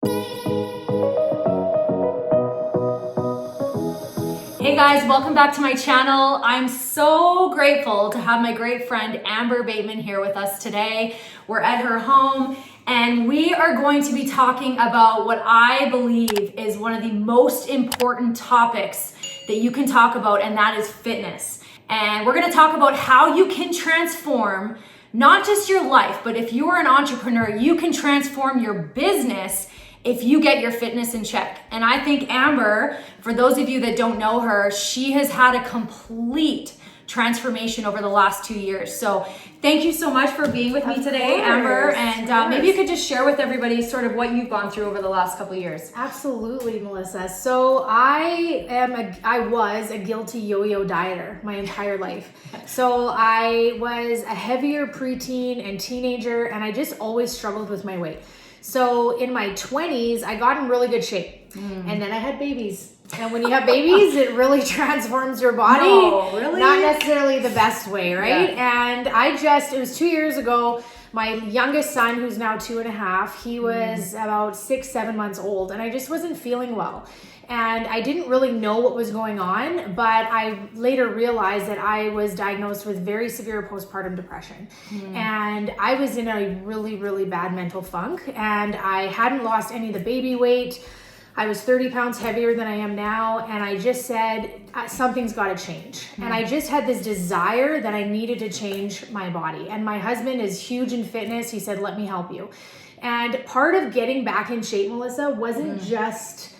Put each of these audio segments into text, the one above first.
Hey guys, welcome back to my channel. I'm so grateful to have my great friend Amber Bateman here with us today. We're at her home and we are going to be talking about what I believe is one of the most important topics that you can talk about, and that is fitness. And we're gonna talk about how you can transform not just your life, but if you are an entrepreneur, you can transform your business if you get your fitness in check. And I think Amber, for those of you that don't know her, she has had a complete transformation over the last 2 years. So thank you so much for being with me today, Amber. And maybe you could just share with everybody sort of what you've gone through over the last couple of years. Absolutely, Melissa. So I was a guilty yo-yo dieter my entire life. So I was a heavier preteen and teenager, and I just always struggled with my weight. So in my 20s, I got in really good shape. And then I had babies. And when you have babies, it really transforms your body. No, really? Not necessarily the best way, right? Yeah. And it was 2 years ago, my youngest son, who's now 2.5, he was about 6-7 months old, and I just wasn't feeling well. And I didn't really know what was going on, but I later realized that I was diagnosed with very severe postpartum depression. And I was in a really, really bad mental funk, and I hadn't lost any of the baby weight. I was 30 pounds heavier than I am now, and I just said, something's got to change. And I just had this desire that I needed to change my body. And my husband is huge in fitness. He said, let me help you. And part of getting back in shape, Melissa, wasn't just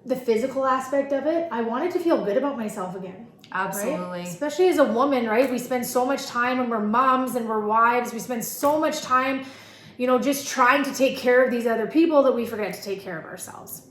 the physical aspect of it. I wanted to feel good about myself again. Absolutely. Right? Especially as a woman, right? We spend so much time when we're moms and we're wives. We spend so much time, just trying to take care of these other people that we forget to take care of ourselves.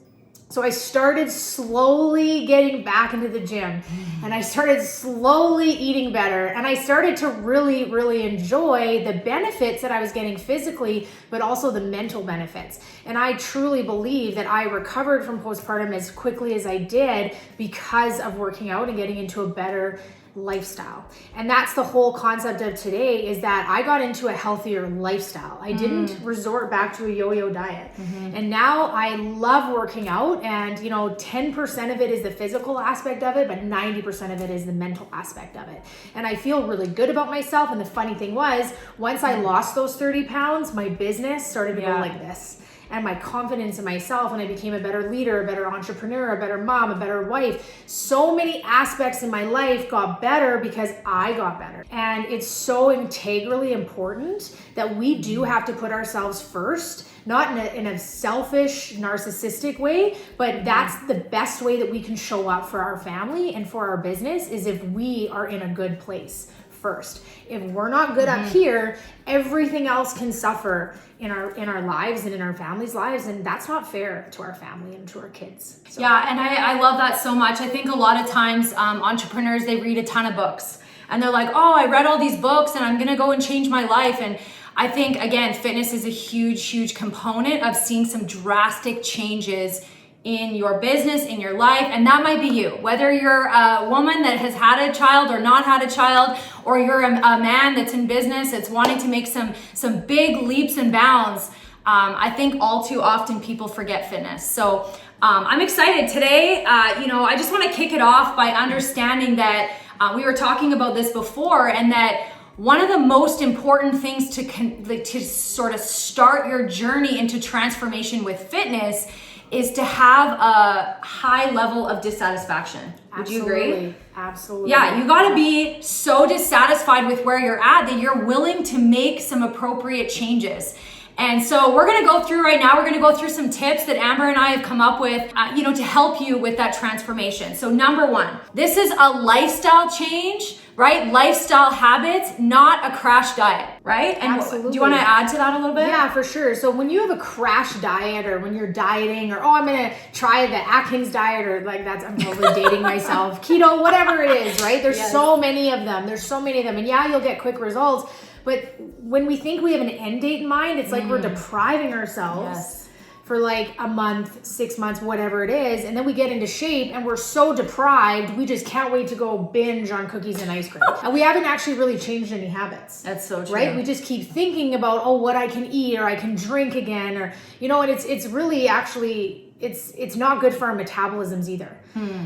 So I started slowly getting back into the gym, and I started slowly eating better, and I started to really, really enjoy the benefits that I was getting physically, but also the mental benefits. And I truly believe that I recovered from postpartum as quickly as I did because of working out and getting into a better lifestyle. And that's the whole concept of today, is that I got into a healthier lifestyle. I didn't resort back to a yo-yo diet. And now I love working out, and 10% of it is the physical aspect of it, but 90% of it is the mental aspect of it. And I feel really good about myself. And the funny thing was, once I lost those 30 pounds, my business started to go like this. And my confidence in myself, and I became a better leader, a better entrepreneur, a better mom, a better wife. So many aspects in my life got better because I got better. And it's so integrally important that we do have to put ourselves first, not in a selfish, narcissistic way, but that's the best way that we can show up for our family and for our business, is if we are in a good place first. If we're not good up here, everything else can suffer in our lives and in our families' lives, and that's not fair to our family and to our kids. So. Yeah, and I love that so much. I think a lot of times entrepreneurs, they read a ton of books and they're like, oh, I read all these books and I'm gonna go and change my life. And I think, again, fitness is a huge, huge component of seeing some drastic changes in your business, in your life, and that might be you. Whether you're a woman that has had a child or not had a child, or you're a man that's in business that's wanting to make some big leaps and bounds, I think all too often people forget fitness. So I'm excited today. I just want to kick it off by understanding that we were talking about this before, and that one of the most important things to sort of start your journey into transformation with fitness is to have a high level of dissatisfaction. Would you agree? Absolutely. Yeah, you gotta be so dissatisfied with where you're at that you're willing to make some appropriate changes. And so we're gonna go through some tips that Amber and I have come up with, to help you with that transformation. So number one, this is a lifestyle change, right? Lifestyle habits, not a crash diet, right? And Absolutely. do you wanna add to that a little bit? Yeah, for sure. So when you have a crash diet, or when you're dieting, or, I'm gonna try the Atkins diet, or I'm totally dating myself, keto, whatever it is, right? There's so many of them. And yeah, you'll get quick results. But when we think we have an end date in mind, it's like we're depriving ourselves for like a month, 6 months, whatever it is. And then we get into shape and we're so deprived, we just can't wait to go binge on cookies and ice cream. And we haven't actually really changed any habits. That's so true. Right? We just keep thinking about, oh, what I can eat, or I can drink again, or, you know, and it's really actually, it's not good for our metabolisms either.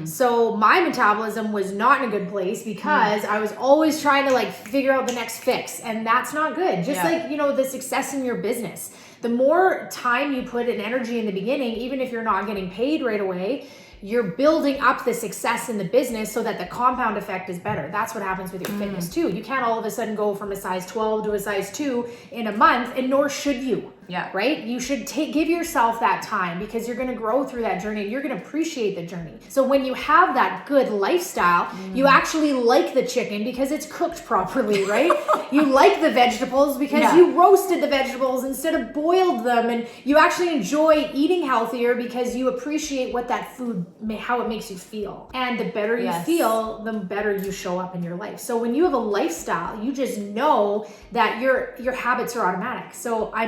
So my metabolism was not in a good place because I was always trying to like figure out the next fix, and that's not good. Just like, you know, the success in your business. The more time you put in energy in the beginning, even if you're not getting paid right away, you're building up the success in the business so that the compound effect is better. That's what happens with your fitness too. You can't all of a sudden go from a size 12 to a size 2 in a month, and nor should you. Yeah. Right? You should give yourself that time, because you're going to grow through that journey and you're going to appreciate the journey. So when you have that good lifestyle, you actually like the chicken because it's cooked properly, right? You like the vegetables because you roasted the vegetables instead of boiled them, and you actually enjoy eating healthier because you appreciate what that food, how it makes you feel. And the better you feel, the better you show up in your life. So when you have a lifestyle, you just know that your habits are automatic. So I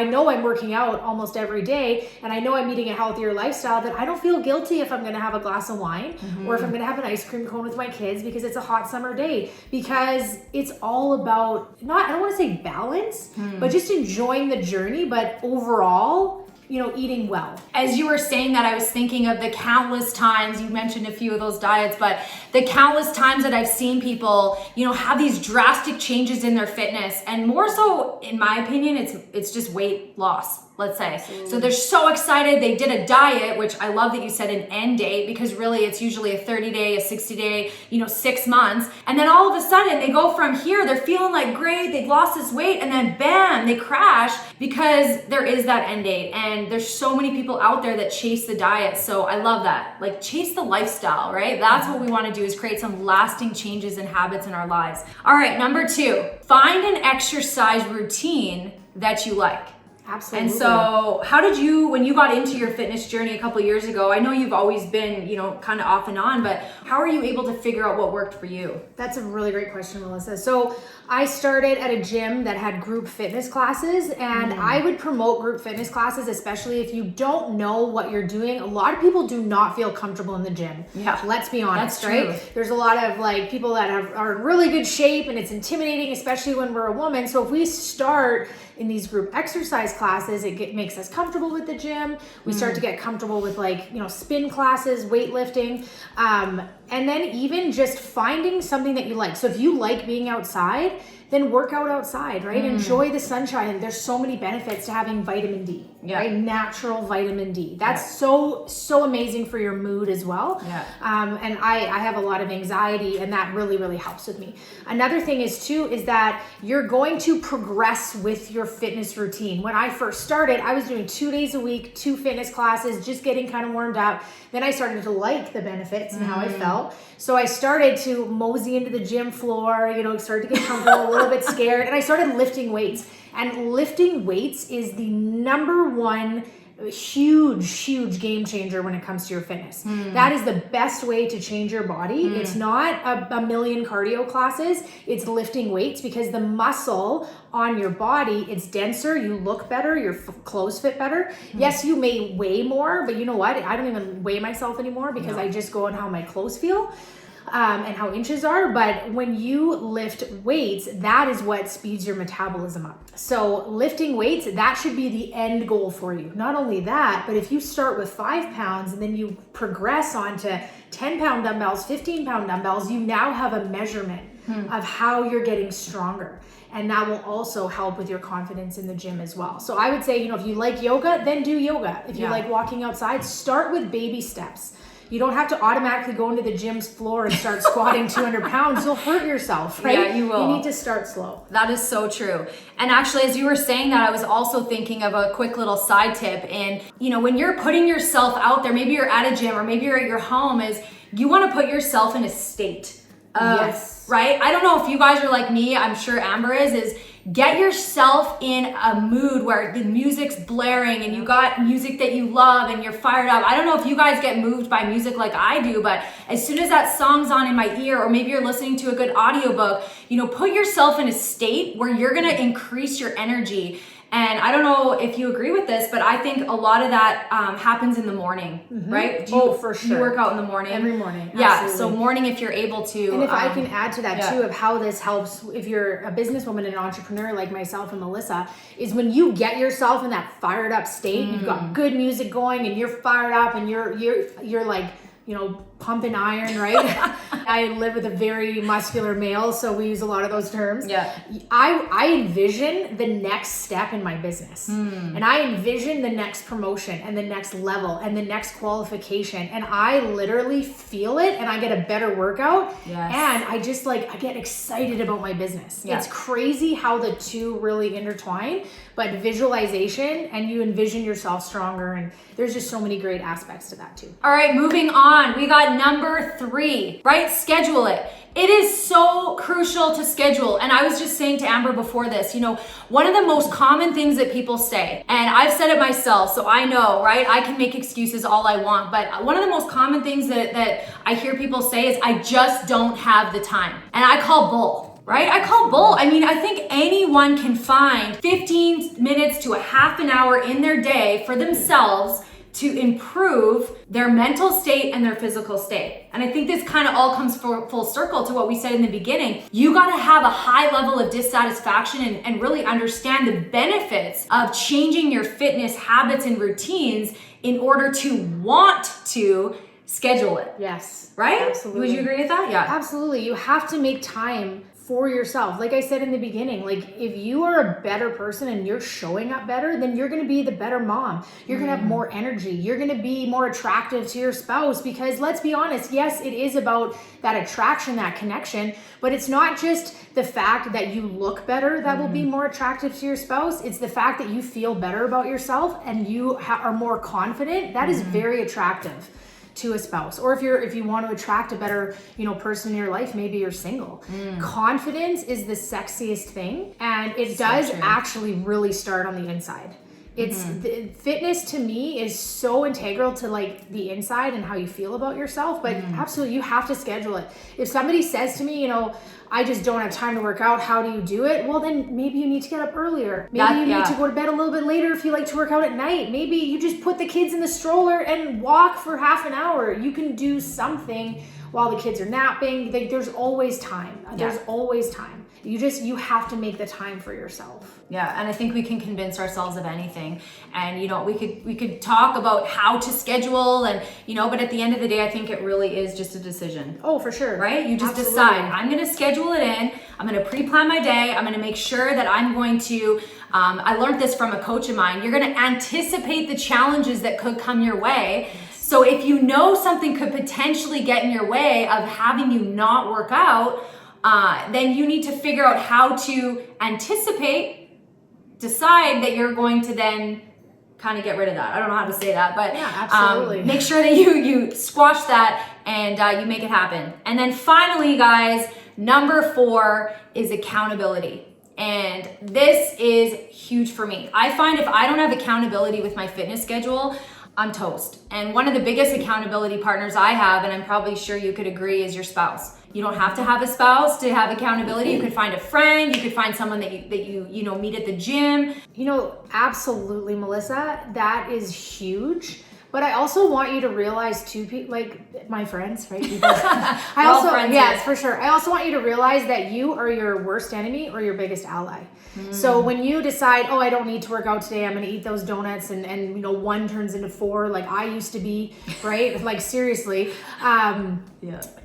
know I'm working out almost every day, and I know I'm eating a healthier lifestyle, that I don't feel guilty if I'm going to have a glass of wine or if I'm going to have an ice cream cone with my kids because it's a hot summer day, because it's all about I don't want to say balance, but just enjoying the journey, but overall, you know, eating well. As you were saying that, I was thinking of the countless times, you mentioned a few of those diets, but the countless times that I've seen people, you know, have these drastic changes in their fitness, and more so, in my opinion, it's just weight loss. Let's say. Absolutely. So they're so excited. They did a diet, which I love that you said an end date, because really it's usually a 30-day, a 60-day, 6 months. And then all of a sudden they go from here, they're feeling like great, they've lost this weight, and then bam, they crash because there is that end date. And there's so many people out there that chase the diet. So I love that. Like, chase the lifestyle, right? That's what we want to do, is create some lasting changes and habits in our lives. All right, number 2, find an exercise routine that you like. Absolutely. And so how did you, when you got into your fitness journey a couple years ago, I know you've always been, kind of off and on, but how are you able to figure out what worked for you? That's a really great question, Melissa. So I started at a gym that had group fitness classes, and I would promote group fitness classes, especially if you don't know what you're doing. A lot of people do not feel comfortable in the gym. Yeah. Let's be honest, That's right? true. There's a lot of people that are in really good shape, and it's intimidating, especially when we're a woman. So if we start in these group exercise classes, it makes us comfortable with the gym. We start to get comfortable with spin classes, weightlifting, and then even just finding something that you like. So if you like being outside, then work out outside, right? Enjoy the sunshine. There's so many benefits to having vitamin D, right? Natural vitamin D. That's so amazing for your mood as well. Yeah. And I have a lot of anxiety, and that really, really helps with me. Another thing is that you're going to progress with your fitness routine. When I first started, I was doing 2 days a week, 2 fitness classes, just getting kind of warmed up. Then I started to like the benefits and how I felt. So I started to mosey into the gym floor, started to get comfortable, a little bit scared, and I started lifting weights. And lifting weights is the number one huge game changer when it comes to your fitness. That is the best way to change your body. It's not a million cardio classes. It's lifting weights, because the muscle on your body, it's denser, you look better, your clothes fit better. Yes, you may weigh more, but you know what? I don't even weigh myself anymore, because I just go on how my clothes feel. And how inches are. But when you lift weights, that is what speeds your metabolism up. So lifting weights, that should be the end goal for you. Not only that, but if you start with 5 pounds and then you progress onto 10-pound dumbbells, 15-pound dumbbells, you now have a measurement of how you're getting stronger. And that will also help with your confidence in the gym as well. So I would say, if you like yoga, then do yoga. If you like walking outside, start with baby steps. You don't have to automatically go into the gym's floor and start squatting 200 pounds. You'll hurt yourself, right? Yeah, you will. You need to start slow. That is so true. And actually, as you were saying that, I was also thinking of a quick little side tip. And, when you're putting yourself out there, maybe you're at a gym or maybe you're at your home, is you want to put yourself in a state of, right? I don't know if you guys are like me. I'm sure Amber is get yourself in a mood where the music's blaring and you got music that you love and you're fired up. I don't know if you guys get moved by music like I do, but as soon as that song's on in my ear, or maybe you're listening to a good audiobook, put yourself in a state where you're going to increase your energy. And I don't know if you agree with this, but I think a lot of that happens in the morning, right? For sure. You work out in the morning? Every morning. Yeah, Absolutely. so morning if you're able to. And if I can add to that too, of how this helps if you're a businesswoman and an entrepreneur like myself and Melissa, is when you get yourself in that fired up state, you've got good music going and you're fired up and you're like, you know, pumping iron, right? I live with a very muscular male, so we use a lot of those terms. Yeah. I envision the next step in my business. And I envision the next promotion and the next level and the next qualification. And I literally feel it and I get a better workout. Yes. And I just I get excited about my business. Yeah. It's crazy how the two really intertwine, but visualization and you envision yourself stronger. And there's just so many great aspects to that too. All right, moving on. We got number 3, right? Schedule it. It is so crucial to schedule. And I was just saying to Amber before this, you know, one of the most common things that people say, and I've said it myself, so I know, right? I can make excuses all I want, but one of the most common things that I hear people say is, I just don't have the time. And I call bull. Right? I call bull. I mean, I think anyone can find 15 minutes to a half an hour in their day for themselves to improve their mental state and their physical state. And I think this kind of all comes full circle to what we said in the beginning. You got to have a high level of dissatisfaction and really understand the benefits of changing your fitness habits and routines in order to want to schedule it. Yes. Right? Absolutely. Would you agree with that? Yeah. Absolutely. You have to make time for yourself. Like I said in the beginning, like if you are a better person and you're showing up better, then you're going to be the better mom. You're going to have more energy. You're going to be more attractive to your spouse, because let's be honest, yes, it is about that attraction, that connection, but it's not just the fact that you look better that will be more attractive to your spouse. It's the fact that you feel better about yourself and you are more confident. That is very attractive to a spouse. Or if you want to attract a better, person in your life, maybe you're single. Confidence is the sexiest thing, and it does actually really start on the inside. It's fitness to me is so integral to like the inside and how you feel about yourself, but absolutely you have to schedule it. If somebody says to me, I just don't have time to work out, how do you do it? Well, then maybe you need to get up earlier. Maybe you need to go to bed a little bit later if you like to work out at night. Maybe you just put the kids in the stroller and walk for half an hour. You can do something while the kids are napping. There's always time. There's always time. You have to make the time for yourself. Yeah, and I think we can convince ourselves of anything. And we could talk about how to schedule and but at the end of the day, I think it really is just a decision. Oh, for sure. Right? You just decide, I'm going to schedule it in. I'm going to pre-plan my day. I'm going to make sure that I'm going to I learned this from a coach of mine. You're going to anticipate the challenges that could come your way. So if you know something could potentially get in your way of having you not work out, then you need to figure out how to decide that you're going to then kind of get rid of that. I don't know how to say that, but absolutely. Make sure that you squash that and you make it happen. And then finally, guys, number 4 is accountability. And this is huge for me. I find if I don't have accountability with my fitness schedule, I'm toast. And one of the biggest accountability partners I have, and I'm probably sure you could agree, is your spouse. You don't have to have a spouse to have accountability. You could find a friend. You could find someone that you meet at the gym. Absolutely, Melissa, that is huge. But I also want you to realize too, like my friends, right? Yes, for sure. I also want you to realize that you are your worst enemy or your biggest ally. So when you decide, I don't need to work out today, I'm going to eat those donuts, and 1 turns into 4, like I used to be, right? Like seriously,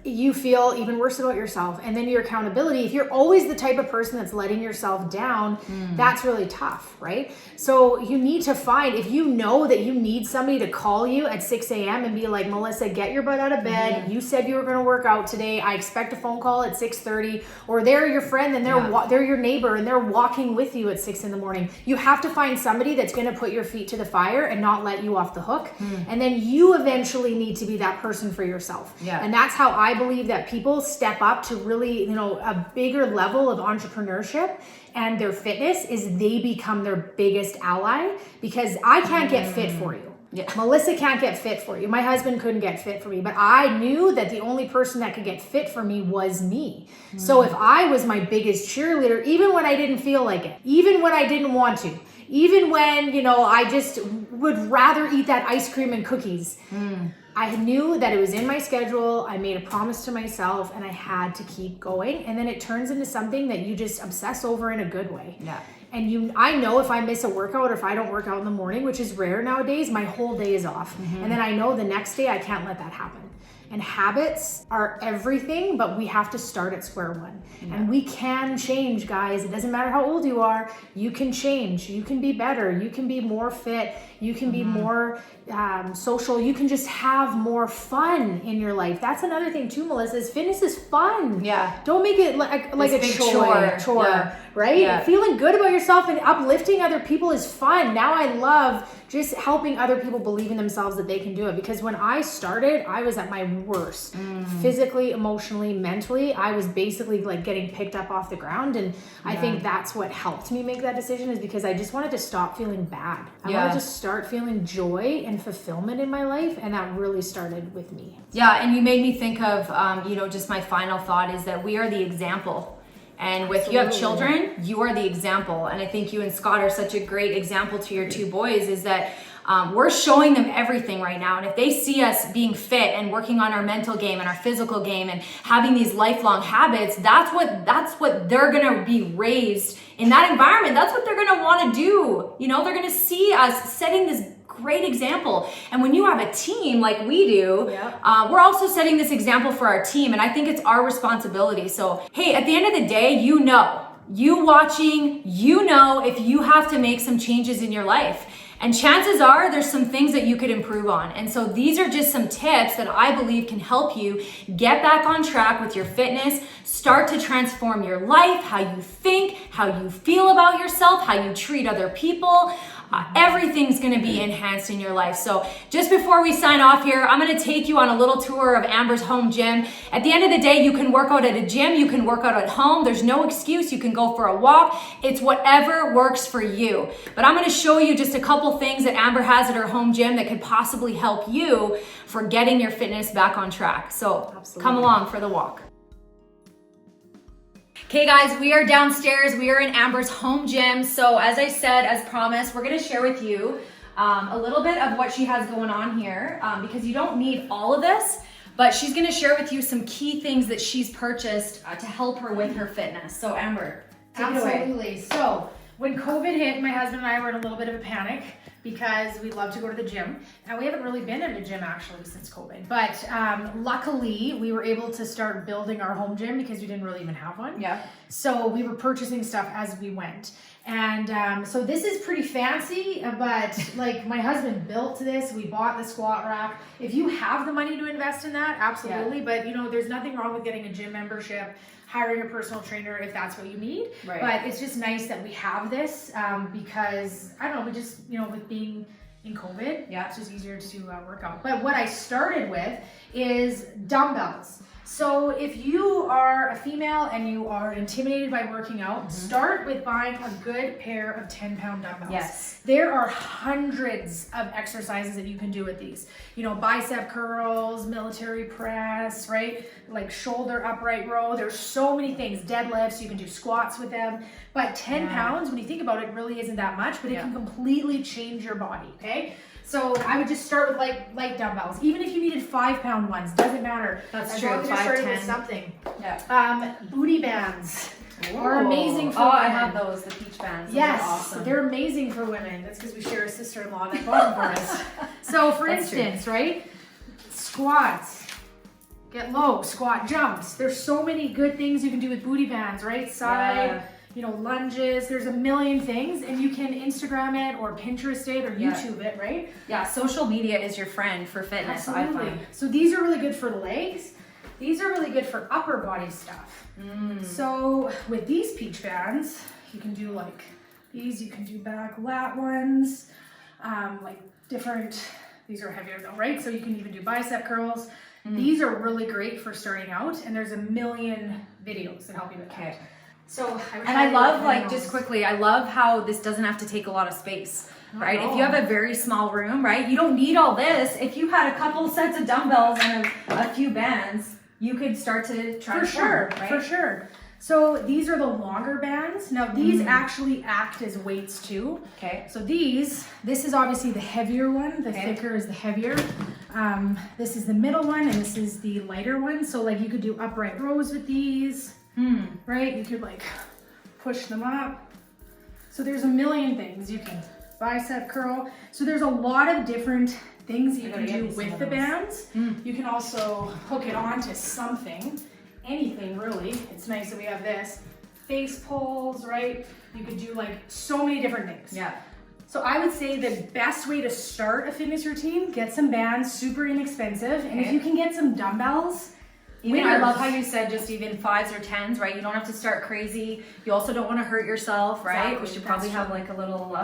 you feel even worse about yourself. And then your accountability, if you're always the type of person that's letting yourself down, that's really tough, right? So you need to find, if you know that you need somebody to call you at 6 a.m. and be like, Melissa, get your butt out of bed. You said you were going to work out today. I expect a phone call at 6:30. Or they're your friend and they're your neighbor and they're walking with you at 6 a.m. You have to find somebody that's going to put your feet to the fire and not let you off the hook. And then you eventually need to be that person for yourself. And that's how I believe that people step up to really, a bigger level of entrepreneurship and their fitness is they become their biggest ally, because I can't get fit for you. Yeah. Melissa can't get fit for you. My husband couldn't get fit for me, but I knew that the only person that could get fit for me was me. So if I was my biggest cheerleader, even when I didn't feel like it, even when I didn't want to, even when, you know, I just would rather eat that ice cream and cookies, I knew that it was in my schedule. I made a promise to myself and I had to keep going. And then it turns into something that you just obsess over in a good way. Yeah. And I know if I miss a workout or if I don't work out in the morning, which is rare nowadays, my whole day is off. And then I know the next day I can't let that happen. And habits are everything, but we have to start at square one. Yeah. And we can change, guys. It doesn't matter how old you are. You can change. You can be better. You can be more fit. You can be more social. You can just have more fun in your life. That's another thing too, Melissa, is fitness is fun. Yeah. Don't make it like a chore, yeah. right? Yeah. Feeling good about yourself and uplifting other people is fun. Now I love just helping other people believe in themselves that they can do it. Because when I started, I was at my worst. Physically, emotionally, mentally. I was basically like getting picked up off the ground. And I think that's what helped me make that decision, is because I just wanted to stop feeling bad. I wanted to start feeling joy and fulfillment in my life. And that really started with me. Yeah, and you made me think of, just my final thought is that we are the example. And with you have children, you are the example. And I think you and Scott are such a great example to your two boys, is that we're showing them everything right now. And if they see us being fit and working on our mental game and our physical game and having these lifelong habits, that's what they're going to be raised in that environment. That's what they're going to want to do. You know, they're going to see us setting this great example. And when you have a team like we do, we're also setting this example for our team. And I think it's our responsibility. So, hey, at the end of the day, you watching, if you have to make some changes in your life. And chances are there's some things that you could improve on. And so these are just some tips that I believe can help you get back on track with your fitness, start to transform your life, how you think, how you feel about yourself, how you treat other people. Everything's going to be enhanced in your life. So just before we sign off here, I'm going to take you on a little tour of Amber's home gym. At the end of the day, you can work out at a gym. You can work out at home. There's no excuse. You can go for a walk. It's whatever works for you. But I'm going to show you just a couple things that Amber has at her home gym that could possibly help you for getting your fitness back on track. So come along for the walk. Okay guys, we are downstairs. We are in Amber's home gym. So as I said, as promised, we're gonna share with you a little bit of what she has going on here, because you don't need all of this, but she's gonna share with you some key things that she's purchased to help her with her fitness. So Amber, take it away. Absolutely. So when COVID hit, my husband and I were in a little bit of a panic because we love to go to the gym. And we haven't really been in a gym actually since COVID. But luckily, we were able to start building our home gym because we didn't really even have one. Yeah. So we were purchasing stuff as we went. And so this is pretty fancy, but like my husband built this. We bought the squat rack. If you have the money to invest in that, absolutely. Yeah. But there's nothing wrong with getting a gym membership, hiring a personal trainer if that's what you need. Right. But it's just nice that we have this because, I don't know, we just, with being in COVID, it's just easier to work out. But what I started with is dumbbells. So if you are a female and you are intimidated by working out, start with buying a good pair of 10-pound dumbbells. Yes. There are hundreds of exercises that you can do with these. Bicep curls, military press, right? Like shoulder upright row. There's so many things. Deadlifts, you can do squats with them. But 10 pounds, when you think about it, really isn't that much, but it can completely change your body, okay? So I would just start with light dumbbells. Even if you needed 5-pound ones, doesn't matter. That's true. 5, 10. Something. Yeah. Booty bands are amazing for women. I have those, the peach bands. Yes, awesome. They're amazing for women. That's because we share a sister-in-law that bought them for us. So for instance, right? Squats. Get low, squat jumps. There's so many good things you can do with booty bands, right? Side. Lunges, there's a million things, and you can Instagram it or Pinterest it or YouTube it, right? Yeah, social media is your friend for fitness. Absolutely. I find. So these are really good for legs. These are really good for upper body stuff. So with these peach bands, you can do like these, you can do back lat ones, like different, these are heavier though, right? So you can even do bicep curls. These are really great for starting out, and there's a million videos that help you with that. So I love, just quickly, I love how this doesn't have to take a lot of space. right? If you have a very small room, right? You don't need all this. If you had a couple sets of dumbbells and a few bands, you could start to try for sure, right? For sure. So these are the longer bands. Now these actually act as weights too. Okay. So this is obviously the heavier one. The thicker is the heavier. This is the middle one, and this is the lighter one. So like you could do upright rows with these, right? You could like push them up. So there's a million things. You can bicep curl. So there's a lot of different things you can do with the bands. You can also hook it on to something. Anything really. It's nice that we have this. Face pulls, right? You could do like so many different things. Yeah. So I would say the best way to start a fitness routine, get some bands, super inexpensive. And if you can get some dumbbells, I love how you said just even 5s or 10s, right? You don't have to start crazy. You also don't want to hurt yourself, right? Exactly. We should probably have like a little...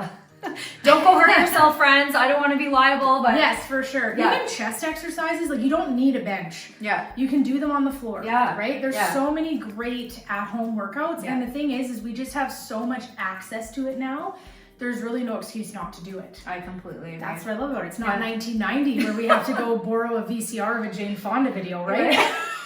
Don't go hurt yourself, friends. I don't want to be liable, but yes, for sure. Yeah. Even chest exercises, like you don't need a bench. Yeah. You can do them on the floor. Yeah. Right? There's so many great at-home workouts. And the thing is we just have so much access to it now. There's really no excuse not to do it. I completely agree. That's what I love about it. It's not 1990 where we have to go borrow a VCR of a Jane Fonda video, right?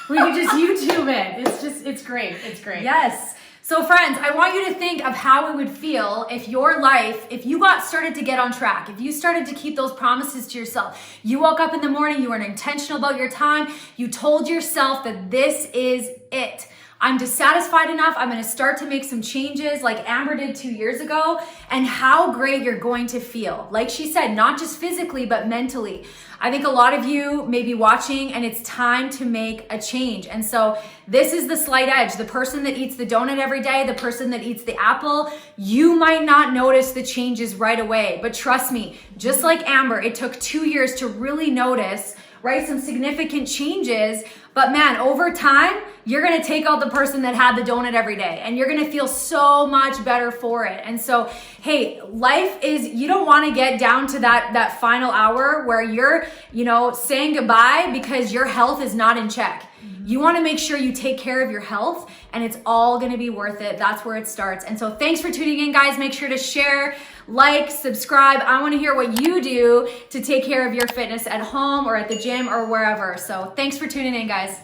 We can just YouTube it. It's great. It's great. Yes. So friends, I want you to think of how it would feel if your life, if you got started to get on track, if you started to keep those promises to yourself, you woke up in the morning, you were intentional about your time, you told yourself that this is it. I'm dissatisfied enough. I'm going to start to make some changes like Amber did 2 years ago, and how great you're going to feel. Like she said, not just physically, but mentally. I think a lot of you may be watching and it's time to make a change. And so this is the slight edge. The person that eats the donut every day, the person that eats the apple, you might not notice the changes right away. But trust me, just like Amber, it took 2 years to really notice, right, some significant changes. But man, over time, you're going to take out the person that had the donut every day and you're going to feel so much better for it. And so, hey, life is, you don't want to get down to that final hour where you're, saying goodbye because your health is not in check. You want to make sure you take care of your health and it's all going to be worth it. That's where it starts. And so thanks for tuning in, guys. Make sure to share, like, subscribe. I want to hear what you do to take care of your fitness at home or at the gym or wherever. So thanks for tuning in, guys.